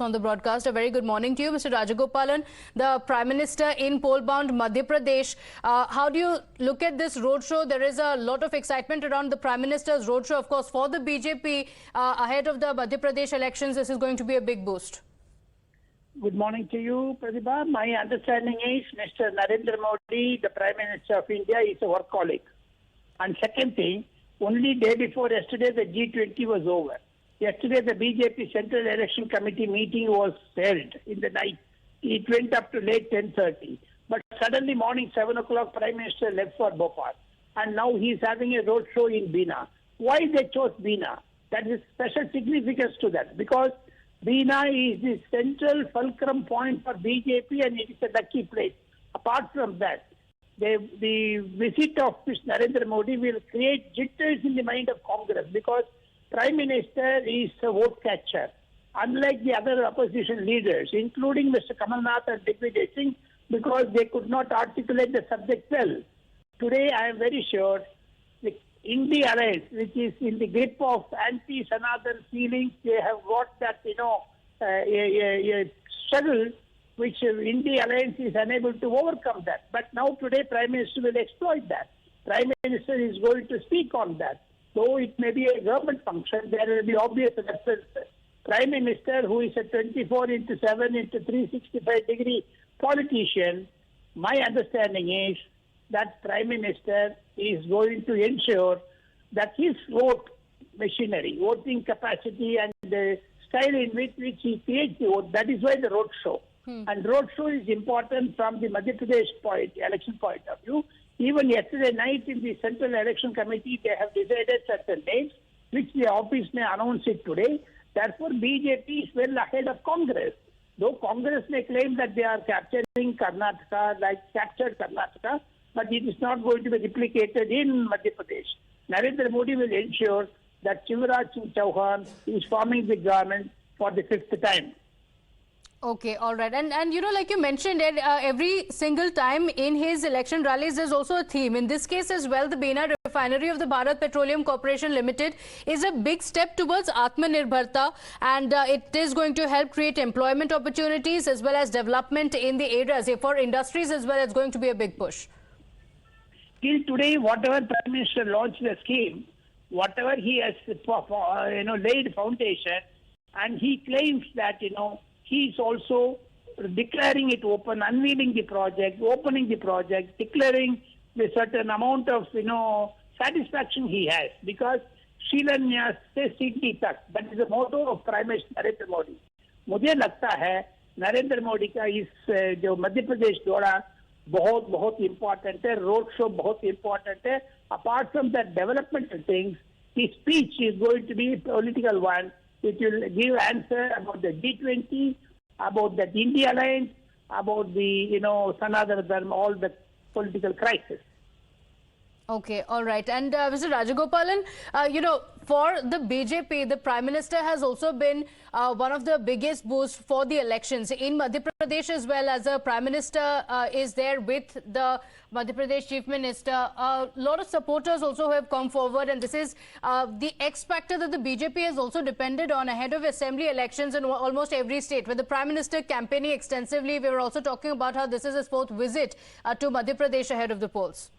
On the broadcast. A very good morning to you, Mr. Rajagopalan, the Prime Minister in poll-bound Madhya Pradesh. How do you look at this roadshow? There is a lot of excitement around the Prime Minister's roadshow, of course, for the BJP ahead of the Madhya Pradesh elections. This is going to be a big boost. Good morning to you, Pratibha. My understanding is Mr. Narendra Modi, the Prime Minister of India, is a workaholic. And second thing, only day before yesterday, the G20 was over. Yesterday, the BJP Central Election Committee meeting was held in the night. It went up to late 10:30. But suddenly, morning 7 o'clock, Prime Minister left for Bhopal. And now he is having a road show in Bina. Why they chose Bina? That is special significance to that. Because Bina is the central fulcrum point for BJP and it is a lucky place. Apart from that, the visit of Mr. Narendra Modi will create jitters in the mind of Congress because Prime Minister is a vote catcher. Unlike the other opposition leaders, including Mr. Kamal Nath and Digvijay Singh, because they could not articulate the subject well. Today, I am very sure the India Alliance, which is in the grip of anti-Sanatan feelings, they have got that, a struggle which India Alliance is unable to overcome that. But now today, Prime Minister will exploit that. Prime Minister is going to speak on that. Though it may be a government function, there will be obvious references. Prime Minister, who is a 24 into 7 into 365-degree politician, my understanding is that Prime Minister is going to ensure that his vote machinery, voting capacity and the style in which he creates the vote, that is why the road show. And road show is important from the Madhya Pradesh election point of view. Even yesterday night in the Central Election Committee, they have decided certain dates, which the office may announce it today. Therefore, BJP is well ahead of Congress. Though Congress may claim that they are capturing Karnataka, like captured Karnataka, but it is not going to be replicated in Madhya Pradesh. Narendra Modi will ensure that Shivraj Singh Chauhan is forming the government for the fifth time. Okay, all right. And you know, like you mentioned, every single time in his election rallies, there's also a theme. In this case as well, the Bina refinery of the Bharat Petroleum Corporation Limited is a big step towards Atmanirbharta, and it is going to help create employment opportunities as well as development in the areas. For industries as well, it's going to be a big push. Till today, whatever Prime Minister launched the scheme, whatever he has laid foundation, and he claims that, he is also declaring it open, unveiling the project, opening the project, declaring the certain amount of, satisfaction he has. Because Shilanyas se Siddhi Tak, that is the motto of Prime Minister Narendra Modi. मुझे लगता है नरेंद्र मोदी का इस जो मध्य प्रदेश दौरा बहुत important है, road show बहुत important है. Apart from that developmental things, his speech is going to be a political one. It will give answer about the G20, about the India Alliance, about the, Sanatana Dharma, all the political crisis. Okay, all right. And Mr. Rajagopalan, for the BJP, the Prime Minister has also been one of the biggest boosts for the elections. In Madhya Pradesh as well, as a Prime Minister is there with the Madhya Pradesh Chief Minister, a lot of supporters also have come forward, and this is the X factor that the BJP has also depended on ahead of assembly elections in almost every state. With the Prime Minister campaigning extensively, we were also talking about how this is his fourth visit to Madhya Pradesh ahead of the polls.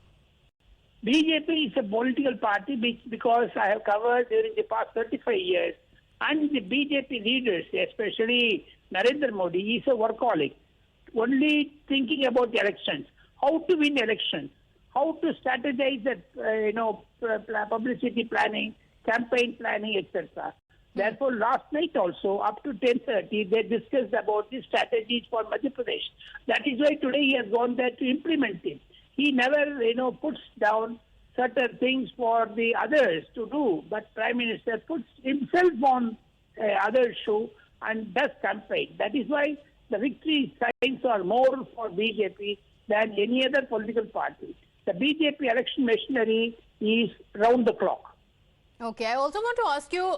BJP is a political party because I have covered during the past 35 years, and the BJP leaders, especially Narendra Modi, is a workaholic, only thinking about the elections, how to win elections, how to strategize that, publicity planning, campaign planning, etc. Therefore, last night also, up to 10:30, they discussed about the strategies for Madhya Pradesh. That is why today he has gone there to implement it. He never, puts down certain things for the others to do, but Prime Minister puts himself on other shoe and does campaign. That is why the victory signs are more for BJP than any other political party. The BJP election machinery is round the clock. Okay, I also want to ask you,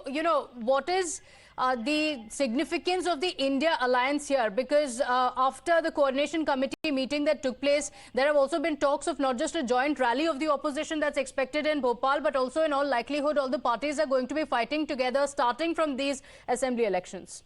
what is the significance of the India alliance here? Because after the coordination committee meeting that took place, there have also been talks of not just a joint rally of the opposition that's expected in Bhopal, but also in all likelihood all the parties are going to be fighting together starting from these assembly elections.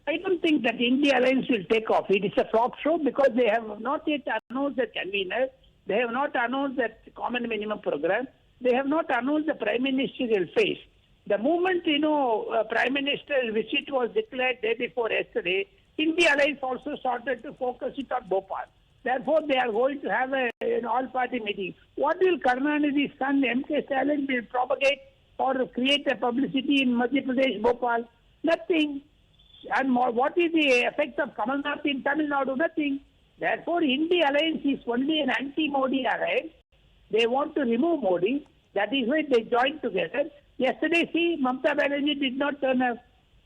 I don't think that India Alliance will take off. It is a flop show because they have not yet announced the convener. They have not announced that common minimum program. They have not announced the prime ministerial phase. The moment, prime minister's visit was declared day before yesterday, India Alliance also started to focus it on Bhopal. Therefore, they are going to have an all-party meeting. What will Karunanidhi's son, M.K. Stalin, will propagate or create a publicity in Madhya Pradesh, Bhopal? Nothing. And what is the effect of Kamal Nath in Tamil Nadu? Nothing. Therefore, India Alliance is only an anti-Modi alliance. They want to remove Modi. That is why they joined together. Yesterday, see, Mamata Banerjee did not turn up.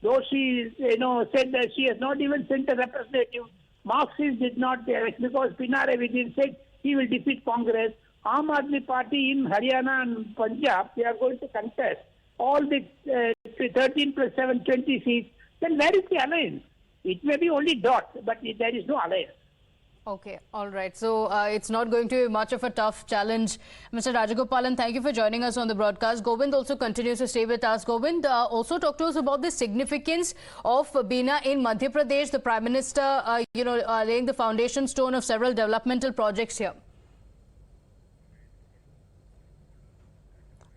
Though she, said that she has not even sent a representative. Marxists did not, because Pinarayi Vijayan said he will defeat Congress. Aam Aadmi Party in Haryana and Punjab, they are going to contest all the 13 plus 7, 20 seats. Then where is the alliance? It may be only dot, but there is no alliance. Okay, all right. So it's not going to be much of a tough challenge. Mr. Rajagopalan, thank you for joining us on the broadcast. Govind also continues to stay with us. Govind, also talk to us about the significance of Bina in Madhya Pradesh, the Prime Minister, laying the foundation stone of several developmental projects here.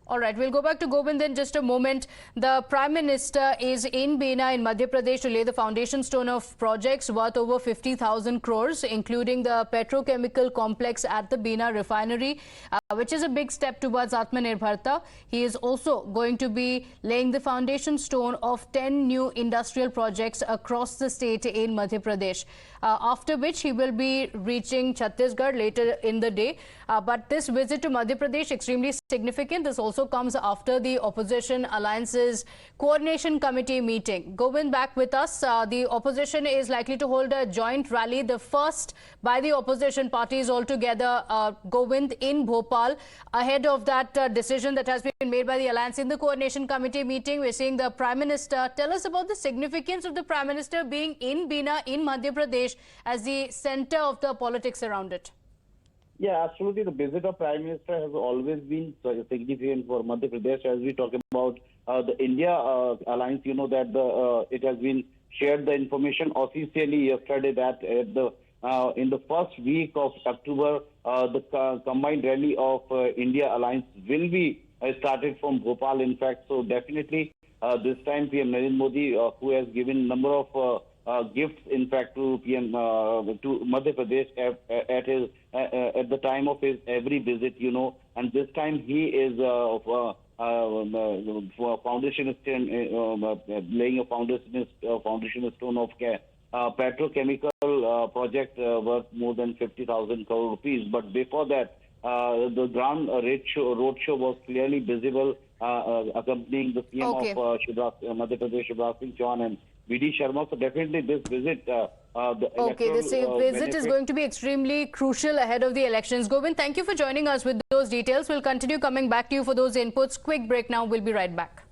All right, we'll go back to Govind in just a moment. The Prime Minister is in Bina in Madhya Pradesh to lay the foundation stone of projects worth over 50,000 crores, including the petrochemical complex at the Bina refinery, which is a big step towards Atmanirbharta. He is also going to be laying the foundation stone of 10 new industrial projects across the state in Madhya Pradesh, after which he will be reaching Chhattisgarh later in the day. But this visit to Madhya Pradesh extremely significant. This also comes after the Opposition Alliance's Coordination Committee meeting. Govind, back with us. The opposition is likely to hold a joint rally, the first by the opposition parties altogether, Govind, in Bhopal. Ahead of that decision that has been made by the Alliance in the Coordination Committee meeting, we're seeing the Prime Minister. Tell us about the significance of the Prime Minister being in Bina in Madhya Pradesh as the center of the politics around it. Yeah, absolutely. The visit of Prime Minister has always been significant for Madhya Pradesh. As we talk about the India Alliance, you know that it has been shared the information officially yesterday that in the first week of October, the combined rally of India Alliance will be started from Bhopal. In fact, so definitely this time PM Narendra Modi, who has given number of gifts, in fact, to PM to Madhya Pradesh at the time of his every visit, and this time he is foundation stone, laying a foundation stone of petrochemical project worth more than 50,000 crore rupees. But before that, the grand roadshow was clearly visible, accompanying the CM of Madhya Pradesh, Shivraj Singh Chauhan and V.D. Sharma. So definitely this visit, this visit is going to be extremely crucial ahead of the elections. Govind, thank you for joining us with those details. We'll continue coming back to you for those inputs. Quick break now. We'll be right back.